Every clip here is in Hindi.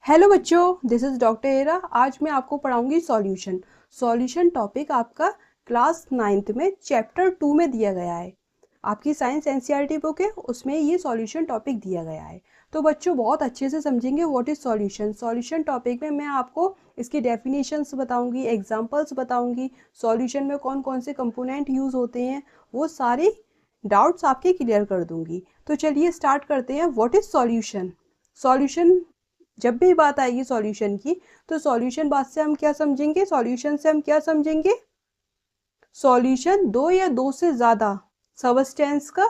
हेलो बच्चों, दिस इज़ डॉक्टर एरा। आज मैं आपको पढ़ाऊंगी सॉल्यूशन। सॉल्यूशन टॉपिक आपका क्लास 9th में चैप्टर 2 में दिया गया है। आपकी साइंस एनसीईआरटी बुक है, उसमें ये सॉल्यूशन टॉपिक दिया गया है। तो बच्चों बहुत अच्छे से समझेंगे what is solution. Solution topic में मैं आपको इसकी डेफिनेशंस बताऊंगी, एग्जांपल्स बताऊंगी, सॉल्यूशन में कौन कौन से कंपोनेंट यूज़ होते हैं, वो सारी डाउट्स आपके क्लियर कर दूंगी। तो चलिए स्टार्ट करते हैं। What is solution. सॉल्यूशन, जब भी बात आएगी सॉल्यूशन की, तो सॉल्यूशन बात से हम क्या समझेंगे, सॉल्यूशन से हम क्या समझेंगे। सॉल्यूशन दो या दो से ज्यादा सबस्टेंस का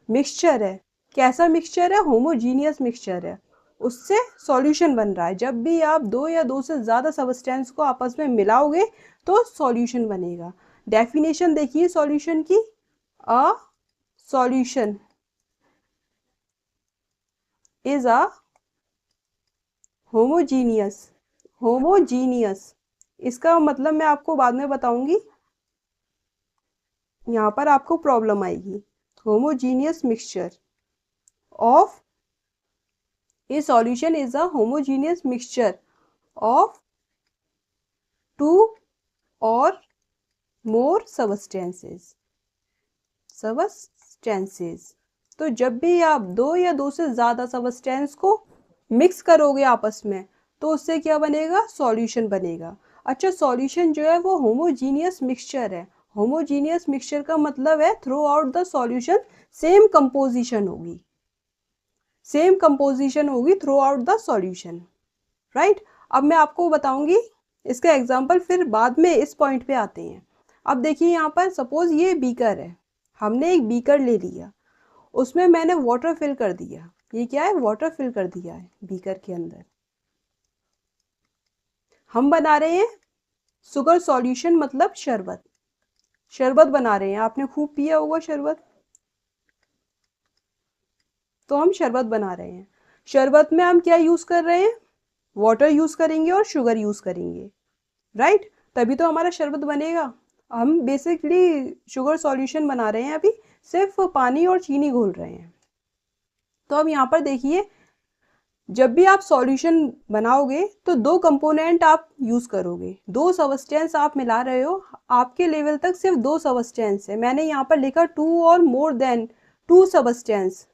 मिक्सचर है। कैसा मिक्सचर है? होमोजीनियस मिक्सचर है, उससे सॉल्यूशन बन रहा है। जब भी आप दो या दो से ज्यादा सबस्टेंस को आपस में मिलाओगे तो सॉल्यूशन बनेगा। डेफिनेशन देखिए सॉल्यूशन की। A solution is a homogeneous. Homogeneous इसका मतलब मैं आपको बाद में बताऊंगी, यहाँ पर आपको प्रॉब्लम आएगी। Homogeneous mixture of a solution is a homogeneous mixture of two or more substances. तो जब भी आप दो या दो से ज्यादा सबस्टेंस को मिक्स करोगे आपस में, तो उससे क्या बनेगा? सॉल्यूशन बनेगा। अच्छा, सॉल्यूशन जो है वो होमोजीनियस मिक्सचर है। होमोजीनियस मिक्सचर का मतलब है through out the solution same composition होगी। सेम कंपोजिशन होगी through out the solution, right. अब मैं आपको बताऊंगी इसका एग्जांपल, फिर बाद में इस पॉइंट पे आते हैं। अब देखिए यहाँ पर सपोज ये बीकर है, हमने एक बीकर ले लिया, उसमें मैंने वाटर फिल कर दिया। ये क्या है? वाटर फिल कर दिया है बीकर के अंदर। हम बना रहे हैं शुगर सॉल्यूशन, मतलब शरबत। शरबत बना रहे हैं, आपने खूब पिया होगा शरबत, तो हम शरबत बना रहे हैं। शरबत में हम क्या यूज कर रहे हैं? वाटर यूज करेंगे और शुगर यूज करेंगे, राइट। तभी तो हमारा शरबत बनेगा। हम बेसिकली शुगर सॉल्यूशन बना रहे हैं, अभी सिर्फ पानी और चीनी घोल रहे हैं। तो अब यहाँ पर देखिए, जब भी आप सॉल्यूशन बनाओगे तो दो कंपोनेंट आप यूज करोगे, दो सबस्टेंस आप मिला रहे हो। आपके लेवल तक सिर्फ दो सबस्टेंस है, मैंने यहाँ पर लिखा two or more than two substance,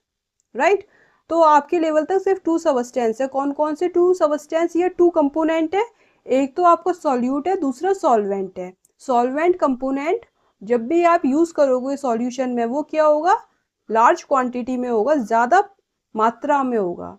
right. तो आपके लेवल तक सिर्फ टू सबस्टेंस है। कौन कौन से टू सबस्टेंस? ये टू कंपोनेंट है। एक तो आपका सॉल्यूट है, दूसरा सॉल्वेंट है। सॉल्वेंट कंपोनेंट जब भी आप यूज करोगे सॉल्यूशन में, वो क्या होगा? लार्ज क्वांटिटी में होगा, ज्यादा मात्रा में होगा।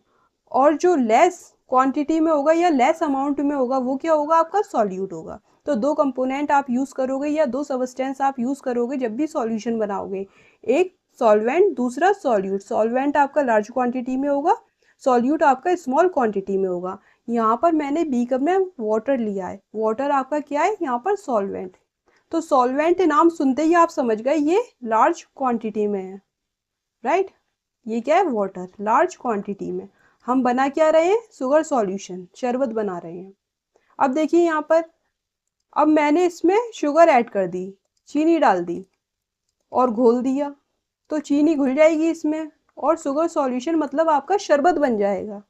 और जो लेस क्वांटिटी में होगा या लेस अमाउंट में होगा, वो क्या होगा? आपका सॉल्यूट होगा। तो दो कंपोनेंट आप यूज करोगे या दो सबस्टेंस आप यूज करोगे जब भी सॉल्यूशन बनाओगे। एक सॉल्वेंट, दूसरा सॉल्यूट। सॉल्वेंट आपका लार्ज क्वांटिटी में होगा, सॉल्यूट आपका स्मॉल क्वांटिटी में होगा। यहाँ पर मैंने बीकर में वाटर लिया है, वाटर आपका क्या है? यहाँ पर सॉल्वेंट। तो सॉल्वेंट नाम सुनते ही आप समझ गए ये लार्ज क्वांटिटी में है, राइट। ये क्या है? वाटर, लार्ज क्वांटिटी में। हम बना क्या रहे हैं? शुगर सॉल्यूशन, शरबत बना रहे हैं। अब देखिए यहाँ पर, अब मैंने इसमें शुगर ऐड कर दी, चीनी डाल दी और घोल दिया, तो चीनी घुल जाएगी इसमें और शुगर सॉल्यूशन मतलब आपका शरबत बन जाएगा,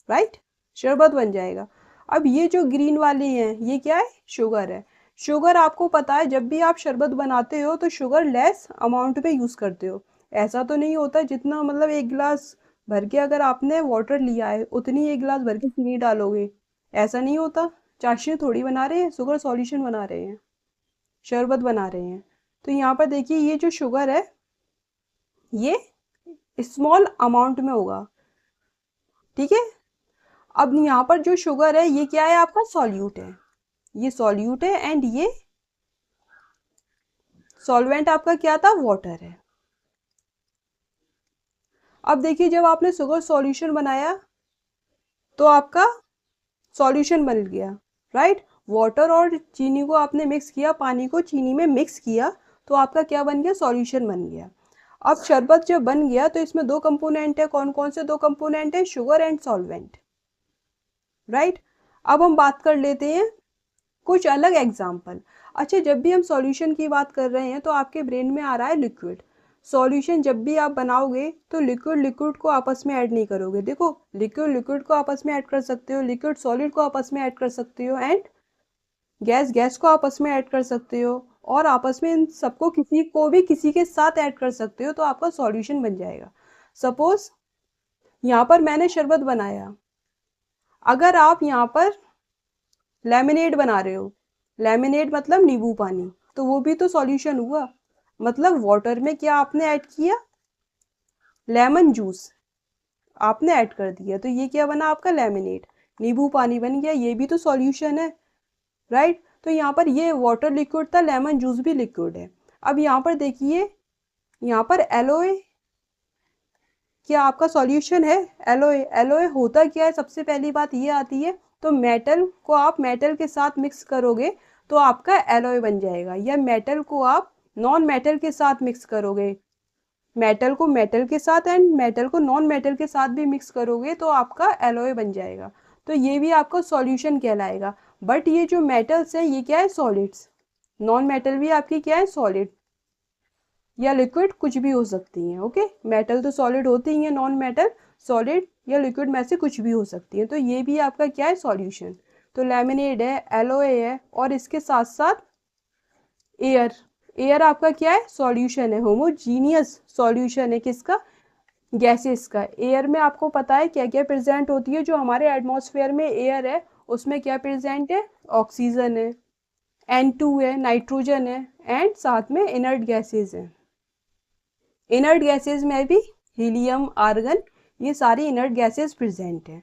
राइट। शरबत बन जाएगा। अब ये जो ग्रीन वाली है, ये क्या है? शुगर है। शुगर आपको पता है, जब भी आप शरबत बनाते हो तो शुगर लेस अमाउंट में यूज करते हो। ऐसा तो नहीं होता जितना, मतलब एक गिलास भर के अगर आपने वाटर लिया है उतनी एक गिलास भर के चीनी डालोगे, ऐसा नहीं होता। चाशनी थोड़ी बना रहे हैं, शुगर सॉल्यूशन बना रहे हैं, शरबत बना रहे हैं। तो यहाँ पर देखिए, ये जो शुगर है ये स्मॉल अमाउंट में होगा, ठीक है। अब यहाँ पर जो शुगर है ये क्या है? आपका सॉल्यूट है। ये सॉल्यूट है एंड ये सॉल्वेंट आपका क्या था? वाटर है। अब देखिए, जब आपने शुगर सॉल्यूशन बनाया तो आपका सॉल्यूशन बन गया, राइट। वाटर और चीनी को आपने मिक्स किया, पानी को चीनी में मिक्स किया, तो आपका क्या बन गया? सॉल्यूशन बन गया। अब शरबत जब बन गया तो इसमें दो कंपोनेंट है। कौन कौन से दो कंपोनेंट है? Sugar and solvent, right. अब हम बात कर लेते हैं कुछ अलग एग्जाम्पल। अच्छा, जब भी हम सॉल्यूशन की बात कर रहे हैं तो आपके ब्रेन में आ रहा है लिक्विड। सॉल्यूशन जब भी आप बनाओगे तो लिक्विड लिक्विड को आपस में ऐड नहीं करोगे। देखो, लिक्विड लिक्विड को आपस में ऐड कर सकते हो, लिक्विड सॉलिड को आपस में ऐड कर सकते हो, एंड गैस गैस को आपस में ऐड कर सकते हो, और आपस में इन सबको किसी को भी किसी के साथ ऐड कर सकते हो, तो आपका सॉल्यूशन बन जाएगा। सपोज यहाँ पर मैंने शरबत बनाया, अगर आप यहाँ पर लेमनेड बना रहे हो, लेमनेड मतलब नींबू पानी, तो वो भी तो सॉल्यूशन हुआ। मतलब वाटर में क्या आपने ऐड किया, लेमन जूस आपने ऐड कर दिया, तो ये क्या बना आपका लेमनेड, नींबू पानी बन गया, ये भी तो सॉल्यूशन है, राइट। तो यहाँ पर ये वाटर लिक्विड था, लेमन जूस भी लिक्विड है। अब यहाँ पर देखिए, यहाँ पर एलोए क्या आपका सॉल्यूशन है, एलोए, एलोए होता क्या है, सबसे पहली बात ये आती है, तो मेटल को आप मेटल के साथ मिक्स करोगे तो आपका एलोए बन जाएगा, या मेटल को आप नॉन मेटल के साथ मिक्स करोगे, मेटल को मेटल के साथ एंड मेटल को नॉन मेटल के साथ भी मिक्स करोगे तो आपका एलोए बन जाएगा, तो ये भी आपका सॉल्यूशन कहलाएगा। बट ये जो मेटल्स है ये क्या है, सॉलिड्स, नॉन मेटल भी आपकी क्या है, सॉलिड या लिक्विड कुछ भी हो सकती हैं। ओके, मेटल तो सॉलिड होती ही है, नॉन मेटल सॉलिड या लिक्विड में से कुछ भी हो सकती है, तो ये भी आपका क्या है, सॉल्यूशन। तो लेमनेड है, एलोए है, और इसके साथ साथ एयर, एयर आपका क्या है, सॉल्यूशन है, होमोजीनियस सॉल्यूशन है किसका, गैसेस का। एयर में आपको पता है क्या क्या प्रेजेंट होती है, जो हमारे एटमॉस्फेयर में एयर है उसमें क्या प्रेजेंट है, ऑक्सीजन है, N2 है, नाइट्रोजन है, एंड साथ में इनर्ट गैसेज है। इनर्ट गैसेज में भी हीलियम, आर्गन, ये सारी इनर्ट गैसेज प्रेजेंट है।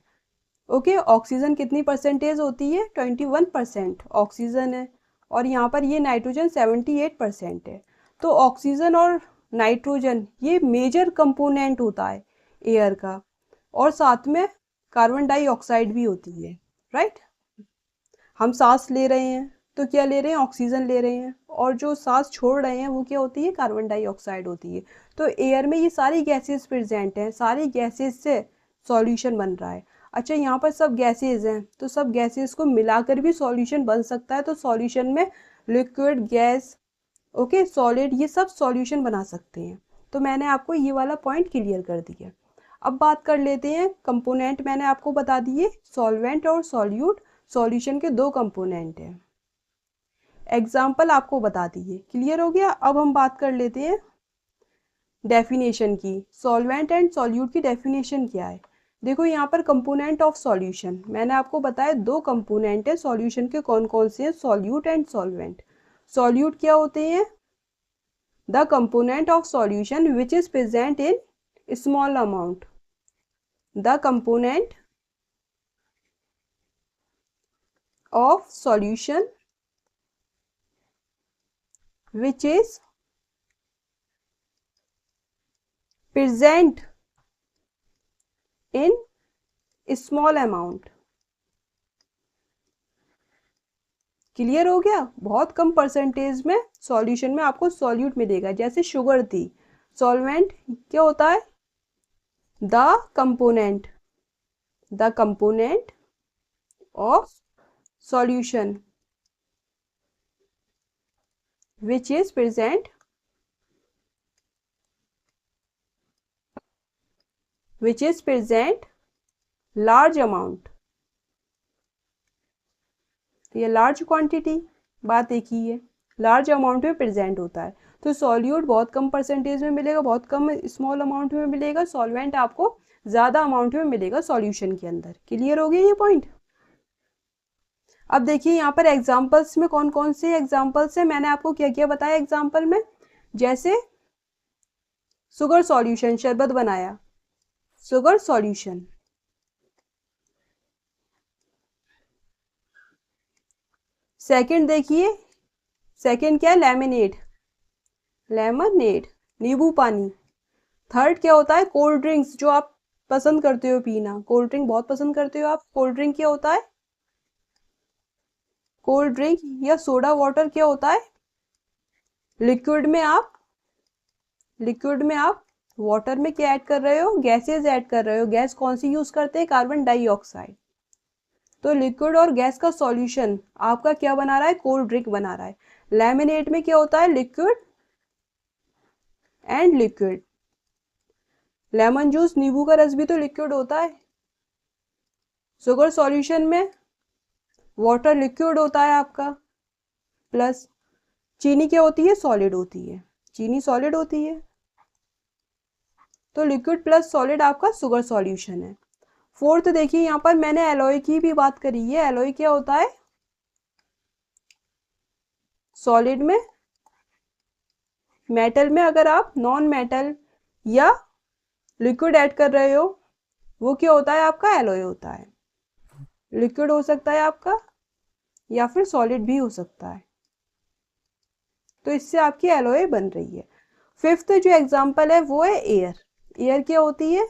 ओके, ऑक्सीजन कितनी परसेंटेज होती है, 21% ऑक्सीजन है, और यहाँ पर ये नाइट्रोजन 78% है। तो ऑक्सीजन और नाइट्रोजन ये मेजर कंपोनेंट होता है एयर का, और साथ में कार्बन डाइऑक्साइड भी होती है, राइट। हम सांस ले रहे हैं तो क्या ले रहे हैं, ऑक्सीजन ले रहे हैं, और जो सांस छोड़ रहे हैं वो क्या होती है, कार्बन डाइऑक्साइड होती है। तो एयर में ये सारी गैसेस प्रेजेंट हैं, सारी गैसेस से सॉल्यूशन बन रहा है। अच्छा, यहाँ पर सब गैसेस हैं, तो सब गैसेस को मिलाकर भी सॉल्यूशन बन सकता है, तो सॉल्यूशन में लिक्विड, गैस, ओके, सॉलिड, ये सब सॉल्यूशन बना सकते हैं। तो मैंने आपको ये वाला पॉइंट क्लियर कर दिया। अब बात कर लेते हैं कंपोनेंट, मैंने आपको बता दिए सॉल्वेंट और सॉल्यूट, सॉल्यूशन के दो कंपोनेंट हैं, एग्जाम्पल आपको बता दिए, क्लियर हो गया। अब हम बात कर लेते हैं डेफिनेशन की, सॉल्वेंट एंड सॉल्यूट की डेफिनेशन क्या है। देखो यहाँ पर कंपोनेंट ऑफ सॉल्यूशन मैंने आपको बताया, दो कंपोनेंट है सॉल्यूशन के, कौन कौन से हैं, सॉल्यूट एंड सॉल्वेंट। सॉल्यूट क्या होते हैं, the component of solution which is present in small amount, the component of solution which is present in small amount। Clear हो गया, बहुत कम परसेंटेज में सॉल्यूशन में आपको सॉल्यूट मिलेगा, जैसे शुगर थी, सॉल्वेंट क्या होता है, the component, the component of solution which is present large amount, तो ये लार्ज क्वांटिटी, बात एक ही है, लार्ज अमाउंट में प्रेजेंट होता है। तो सॉल्यूट बहुत कम परसेंटेज में मिलेगा, बहुत कम स्मॉल अमाउंट में मिलेगा, सॉल्वेंट आपको ज़्यादा अमाउंट में मिलेगा सॉल्यूशन के अंदर। क्लियर हो गया ये पॉइंट। अब देखिए यहाँ पर एग्जाम्पल्स में कौन कौन से एग्जाम्पल्स हैं, मैंने आपको क्या क्या बताया एग्जाम्पल में, जैसे शुगर सॉल्यूशन, शरबत बनाया, शुगर सॉल्यूशन। सेकंड देखिए, सेकंड क्या है, लेमनेड, लेमनेड, नींबू पानी। थर्ड क्या होता है, कोल्ड ड्रिंक्स, जो आप पसंद करते हो पीना, कोल्ड ड्रिंक बहुत पसंद करते हो आप, कोल्ड ड्रिंक क्या होता है, कोल्ड ड्रिंक या सोडा वाटर क्या होता है, लिक्विड में आप, लिक्विड में आप वाटर में क्या ऐड कर रहे हो, गैसेस ऐड कर रहे हो, गैस कौन सी यूज करते हैं, कार्बन डाइऑक्साइड। तो लिक्विड और गैस का सॉल्यूशन आपका क्या बना रहा है, कोल्ड ड्रिंक बना रहा है। लेमनेड में क्या होता है, liquid and liquid. Lemon juice, नींबू का रस भी तो लिक्विड होता है। शुगर सॉल्यूशन में वाटर लिक्विड होता है आपका, प्लस चीनी क्या होती है, सॉलिड होती है, चीनी सॉलिड होती है। तो लिक्विड प्लस सॉलिड आपका शुगर सॉल्यूशन है। फोर्थ देखिए, यहाँ पर मैंने एलॉय की भी बात करी है। एलॉय क्या होता है, सॉलिड में, मेटल में अगर आप नॉन मेटल या लिक्विड ऐड कर रहे हो, वो क्या होता है आपका, एलॉय होता है। लिक्विड हो सकता है आपका या फिर सॉलिड भी हो सकता है, तो इससे आपकी एलॉय बन रही है। फिफ्थ जो एग्जांपल है वो है एयर। एयर क्या होती है,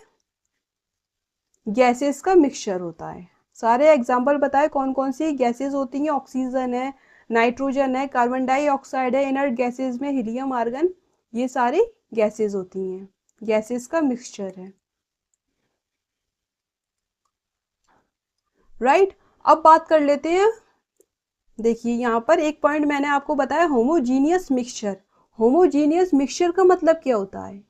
गैसेस का मिक्सचर होता है। सारे एग्जांपल बताए कौन कौन सी गैसेस होती हैं। ऑक्सीजन है, नाइट्रोजन है, कार्बन डाइऑक्साइड है, इनर्ट गैसेस में हीलियम, आर्गन, ये सारी गैसेस होती हैं। गैसेस का मिक्सचर है, राइट। अब बात कर लेते हैं, देखिए यहाँ पर एक पॉइंट मैंने आपको बताया, होमोजीनियस मिक्सचर। होमोजीनियस मिक्सचर का मतलब क्या होता है,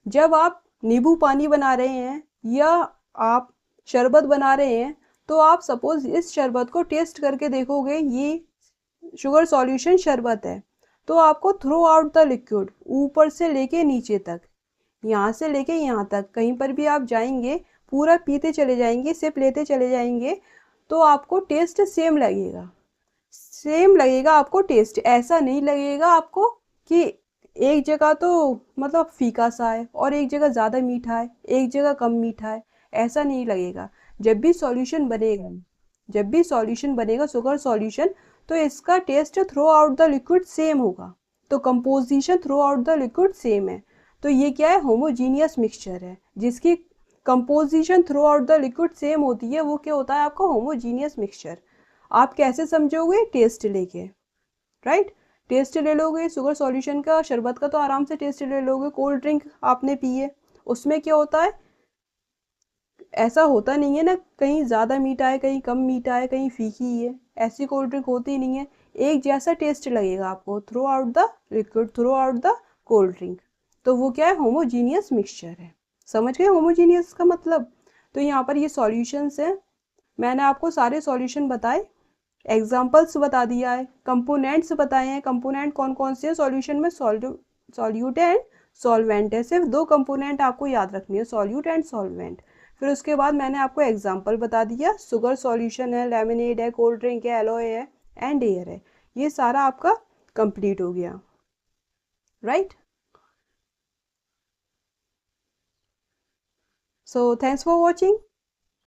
जब आप नींबू पानी बना रहे हैं या आप शरबत बना रहे हैं, तो आप सपोज इस शरबत को टेस्ट करके देखोगे, ये शुगर सॉल्यूशन शरबत है, तो आपको थ्रू आउट द लिक्विड, ऊपर से लेके नीचे तक, यहाँ से लेके यहाँ तक, कहीं पर भी आप जाएंगे पूरा पीते चले जाएंगे, सिप लेते चले जाएंगे, तो आपको टेस्ट सेम लगेगा। सेम लगेगा आपको टेस्ट, ऐसा नहीं लगेगा आपको कि एक जगह तो मतलब फीका सा है और एक जगह ज़्यादा मीठा है, एक जगह कम मीठा है, ऐसा नहीं लगेगा। जब भी सॉल्यूशन बनेगा, जब भी सॉल्यूशन बनेगा शुगर सॉल्यूशन, तो इसका taste throughout the liquid same होगा, तो composition throughout the liquid same है। तो ये क्या है, होमोजीनियस मिक्सचर है, जिसकी composition throughout the liquid same होती है, वो क्या होता है आपका, होमोजीनियस मिक्सचर। आप कैसे समझोगे, टेस्ट लेके, राइट। टेस्ट ले लोगे शुगर सॉल्यूशन का, शरबत का तो आराम से टेस्ट ले लोगे। कोल्ड ड्रिंक आपने पी है, उसमें क्या होता है, ऐसा होता नहीं है ना, कहीं ज़्यादा मीठा है, कहीं कम मीठा है, कहीं फीकी है, ऐसी कोल्ड ड्रिंक होती ही नहीं है। एक जैसा टेस्ट लगेगा आपको through out the liquid, through out the cold drink. तो वो क्या है, होमोजीनियस मिक्सचर है। समझ गए होमोजीनियस का मतलब। तो यहाँ पर ये सॉल्यूशंस हैं, मैंने आपको सारे सॉल्यूशन बताए, एग्जाम्पल्स बता दिया है, कंपोनेंट्स बताए हैं। कंपोनेंट कौन कौन से हैं सॉल्यूशन में, सॉल्यूट एंड सॉल्वेंट है। सिर्फ दो कंपोनेंट आपको याद रखनी है, सॉल्यूट एंड सॉल्वेंट। फिर उसके बाद मैंने आपको एग्जाम्पल बता दिया, शुगर सॉल्यूशन है, लेमनेड है, कोल्ड ड्रिंक है, एलोए है एंड एयर है। ये सारा आपका कंप्लीट हो गया, right. So thanks for watching.